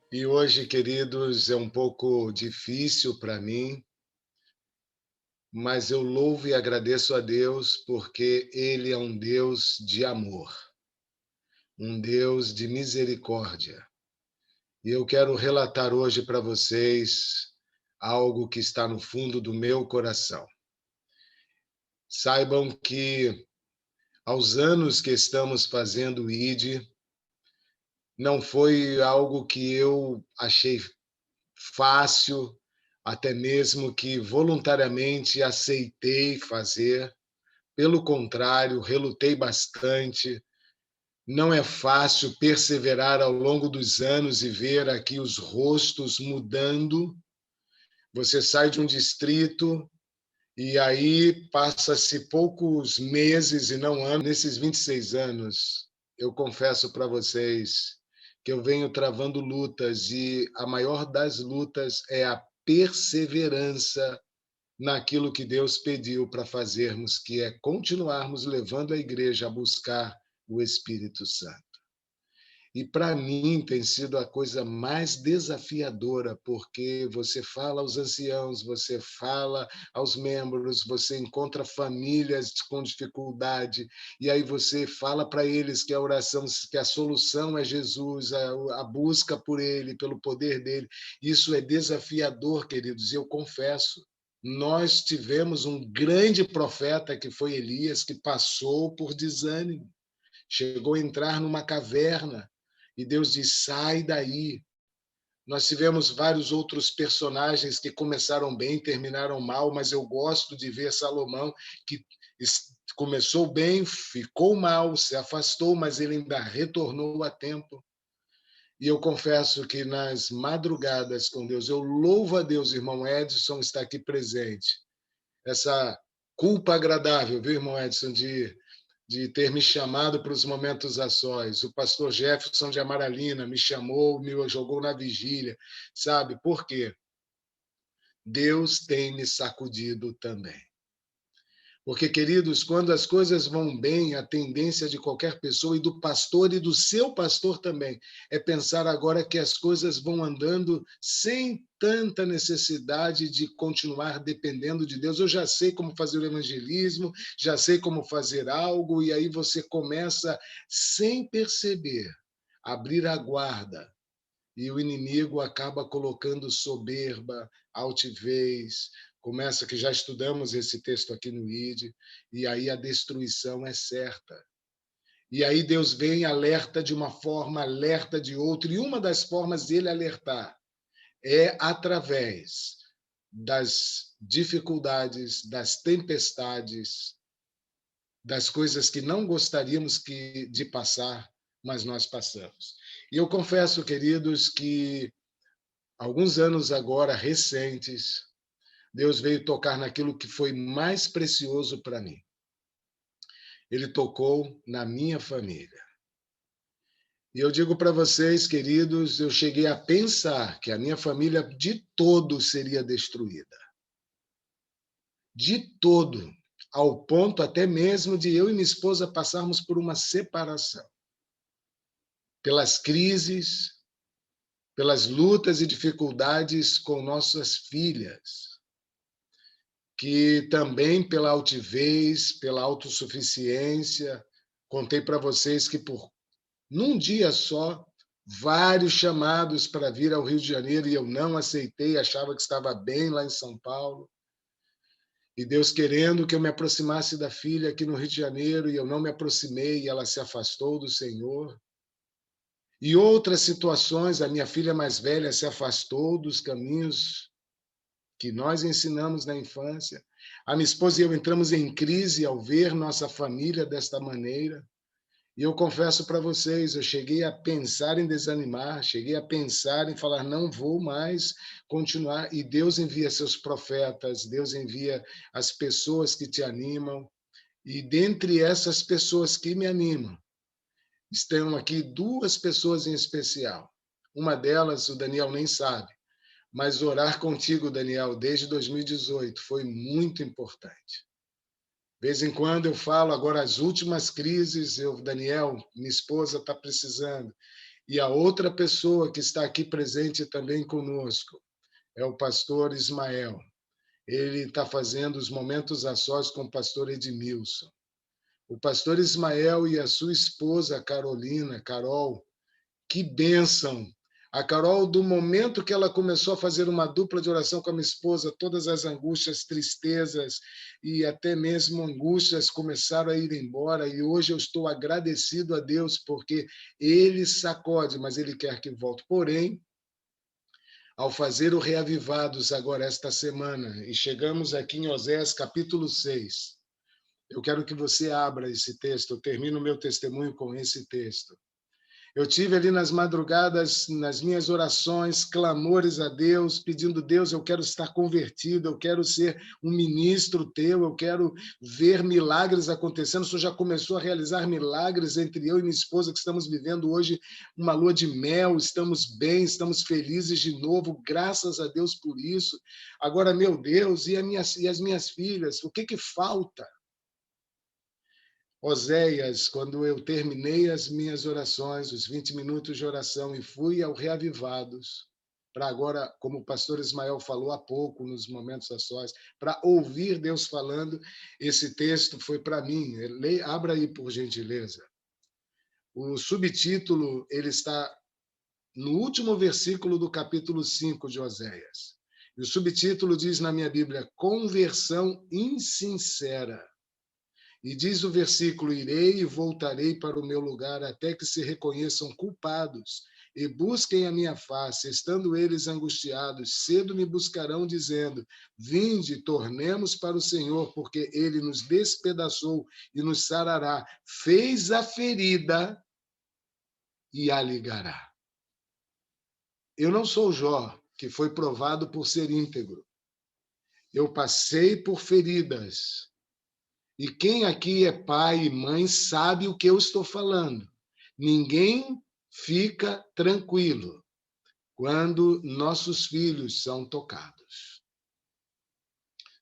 E hoje, queridos, é um pouco difícil para mim, mas eu louvo e agradeço a Deus porque Ele é um Deus de amor, um Deus de misericórdia. E eu quero relatar hoje para vocês algo que está no fundo do meu coração. Saibam que, aos anos que estamos fazendo o ID, não foi algo que eu achei fácil, até mesmo que voluntariamente aceitei fazer. Pelo contrário, relutei bastante. Não é fácil perseverar ao longo dos anos e ver aqui os rostos mudando. Você sai de um distrito e aí passa-se poucos meses e não anos. Nesses 26 anos, eu confesso para vocês que eu venho travando lutas e a maior das lutas é a perseverança naquilo que Deus pediu para fazermos, que é continuarmos levando a igreja a buscar o Espírito Santo. E para mim tem sido a coisa mais desafiadora, porque você fala aos anciãos, você fala aos membros, você encontra famílias com dificuldade, e aí você fala para eles que a oração, que a solução é Jesus, a busca por Ele, pelo poder dele. Isso é desafiador, queridos, e eu confesso. Nós tivemos um grande profeta que foi Elias, que passou por desânimo, chegou a entrar numa caverna e Deus diz: sai daí. Nós tivemos vários outros personagens que começaram bem, terminaram mal, mas eu gosto de ver Salomão, que começou bem, ficou mal, se afastou, mas ele ainda retornou a tempo. E eu confesso que nas madrugadas com Deus, eu louvo a Deus, irmão Edson está aqui presente. Essa culpa agradável, viu, irmão Edson, de ter me chamado para os momentos a sós. O pastor Jefferson de Amaralina me chamou, me jogou na vigília, sabe? Por quê? Deus tem me sacudido também. Porque, queridos, quando as coisas vão bem, a tendência de qualquer pessoa e do pastor e do seu pastor também é pensar agora que as coisas vão andando sem tanta necessidade de continuar dependendo de Deus. Eu já sei como fazer o evangelismo, já sei como fazer algo, e aí você começa, sem perceber, a abrir a guarda e o inimigo acaba colocando soberba, altivez, começa que já estudamos esse texto aqui no ID, e aí a destruição é certa. E aí Deus vem, alerta de uma forma, alerta de outra, e uma das formas dele alertar é através das dificuldades, das tempestades, das coisas que não gostaríamos de passar, mas nós passamos. E eu confesso, queridos, que alguns anos agora recentes, Deus veio tocar naquilo que foi mais precioso para mim. Ele tocou na minha família. E eu digo para vocês, queridos, eu cheguei a pensar que a minha família de todo seria destruída. De todo, ao ponto até mesmo de eu e minha esposa passarmos por uma separação. Pelas crises, pelas lutas e dificuldades com nossas filhas, que também pela altivez, pela autossuficiência, contei para vocês que por num dia só, vários chamados para vir ao Rio de Janeiro e eu não aceitei, achava que estava bem lá em São Paulo. E Deus querendo que eu me aproximasse da filha aqui no Rio de Janeiro e eu não me aproximei e ela se afastou do Senhor. E outras situações, a minha filha mais velha se afastou dos caminhos que nós ensinamos na infância. A minha esposa e eu entramos em crise ao ver nossa família desta maneira. E eu confesso para vocês, eu cheguei a pensar em desanimar, cheguei a pensar em falar, não vou mais continuar. E Deus envia seus profetas, Deus envia as pessoas que te animam. E dentre essas pessoas que me animam, estão aqui duas pessoas em especial. Uma delas, o Daniel nem sabe, mas orar contigo, Daniel, desde 2018 foi muito importante. De vez em quando eu falo, agora as últimas crises, Daniel, minha esposa está precisando. E a outra pessoa que está aqui presente também conosco é o pastor Ismael. Ele está fazendo os momentos a sós com o pastor Edmilson. O pastor Ismael e a sua esposa Carolina, Carol, que bênção! A Carol, do momento que ela começou a fazer uma dupla de oração com a minha esposa, todas as angústias, tristezas e até mesmo angústias começaram a ir embora. E hoje eu estou agradecido a Deus porque Ele sacode, mas Ele quer que volte. Porém, ao fazer o Reavivados agora esta semana, e chegamos aqui em Oséias capítulo 6, eu quero que você abra esse texto, eu termino o meu testemunho com esse texto. Eu tive ali nas madrugadas, nas minhas orações, clamores a Deus, pedindo: Deus, eu quero estar convertido, eu quero ser um ministro teu, eu quero ver milagres acontecendo. O Senhor já começou a realizar milagres entre eu e minha esposa, que estamos vivendo hoje uma lua de mel, estamos bem, estamos felizes de novo, graças a Deus por isso. Agora, meu Deus, e as minhas filhas, o que falta? Oséias, quando eu terminei as minhas orações, os 20 minutos de oração, e fui ao Reavivados, para agora, como o pastor Ismael falou há pouco, nos momentos a sós, para ouvir Deus falando, esse texto foi para mim. Abra aí, por gentileza. O subtítulo, ele está no último versículo do capítulo 5 de Oséias. E o subtítulo diz na minha Bíblia: Conversão insincera. E diz o versículo: irei e voltarei para o meu lugar até que se reconheçam culpados e busquem a minha face. Estando eles angustiados, cedo me buscarão, dizendo: vinde, tornemos para o Senhor, porque ele nos despedaçou e nos sarará. Fez a ferida e a ligará. Eu não sou Jó, que foi provado por ser íntegro. Eu passei por feridas. E quem aqui é pai e mãe sabe o que eu estou falando. Ninguém fica tranquilo quando nossos filhos são tocados.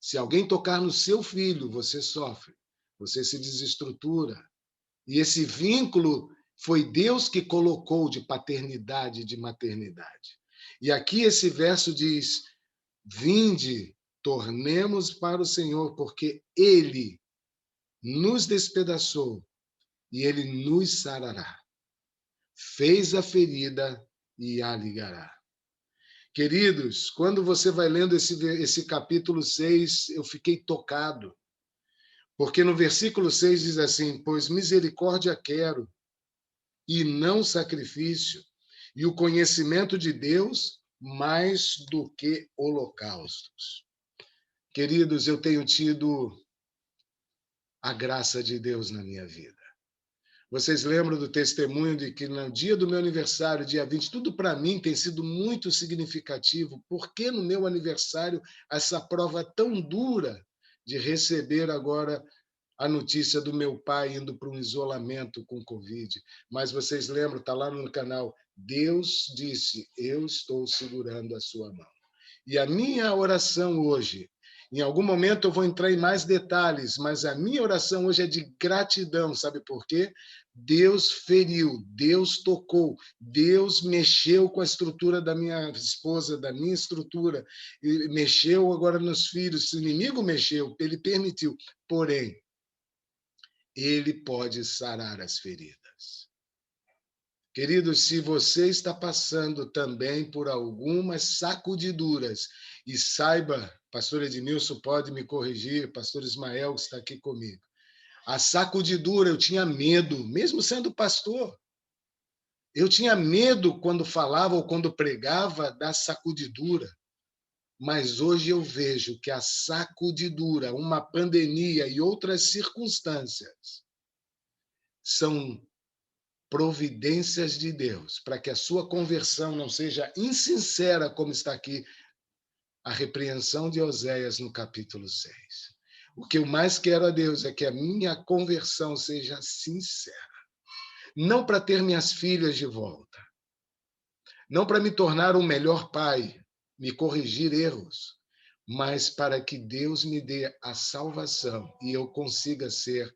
Se alguém tocar no seu filho, você sofre, você se desestrutura. E esse vínculo foi Deus que colocou de paternidade e de maternidade. E aqui esse verso diz: vinde, tornemos para o Senhor, porque Ele nos despedaçou e ele nos sarará. Fez a ferida e a ligará. Queridos, quando você vai lendo esse capítulo 6, eu fiquei tocado. Porque no versículo 6 diz assim: pois misericórdia quero e não sacrifício, e o conhecimento de Deus mais do que holocaustos. Queridos, eu tenho tido a graça de Deus na minha vida. Vocês lembram do testemunho de que no dia do meu aniversário, dia 20, tudo para mim tem sido muito significativo. Por que no meu aniversário essa prova tão dura de receber agora a notícia do meu pai indo para um isolamento com Covid? Mas vocês lembram, está lá no canal, Deus disse: eu estou segurando a sua mão. E a minha oração hoje, em algum momento eu vou entrar em mais detalhes, mas a minha oração hoje é de gratidão, sabe por quê? Deus feriu, Deus tocou, Deus mexeu com a estrutura da minha esposa, da minha estrutura, e mexeu agora nos filhos. O inimigo mexeu, ele permitiu, porém, ele pode sarar as feridas. Queridos, se você está passando também por algumas sacudiduras, e saiba, pastor Edmilson pode me corrigir, pastor Ismael que está aqui comigo, a sacudidura, eu tinha medo, mesmo sendo pastor. Eu tinha medo quando falava ou quando pregava da sacudidura. Mas hoje eu vejo que a sacudidura, uma pandemia e outras circunstâncias são providências de Deus para que a sua conversão não seja insincera, como está aqui a repreensão de Oséias no capítulo 6. O que eu mais quero a Deus é que a minha conversão seja sincera. Não para ter minhas filhas de volta. Não para me tornar um melhor pai, me corrigir erros, mas para que Deus me dê a salvação e eu consiga ser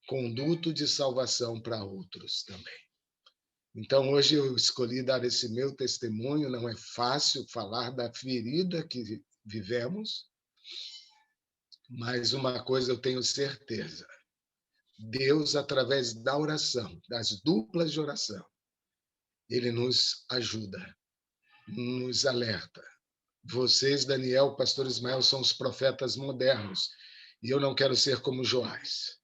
conduto de salvação para outros também. Então, hoje eu escolhi dar esse meu testemunho. Não é fácil falar da ferida que vivemos, mas uma coisa eu tenho certeza: Deus, através da oração, das duplas de oração, ele nos ajuda, nos alerta. Vocês, Daniel, pastor Ismael, são os profetas modernos, e eu não quero ser como Joás.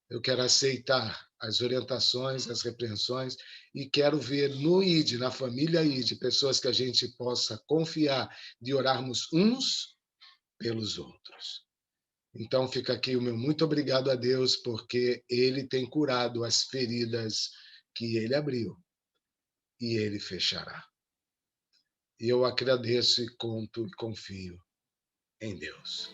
Eu quero aceitar as orientações, as repreensões, e quero ver no ID, na família ID, pessoas que a gente possa confiar de orarmos uns pelos outros. Então fica aqui o meu muito obrigado a Deus, porque Ele tem curado as feridas que Ele abriu e Ele fechará. E eu agradeço e conto e confio em Deus.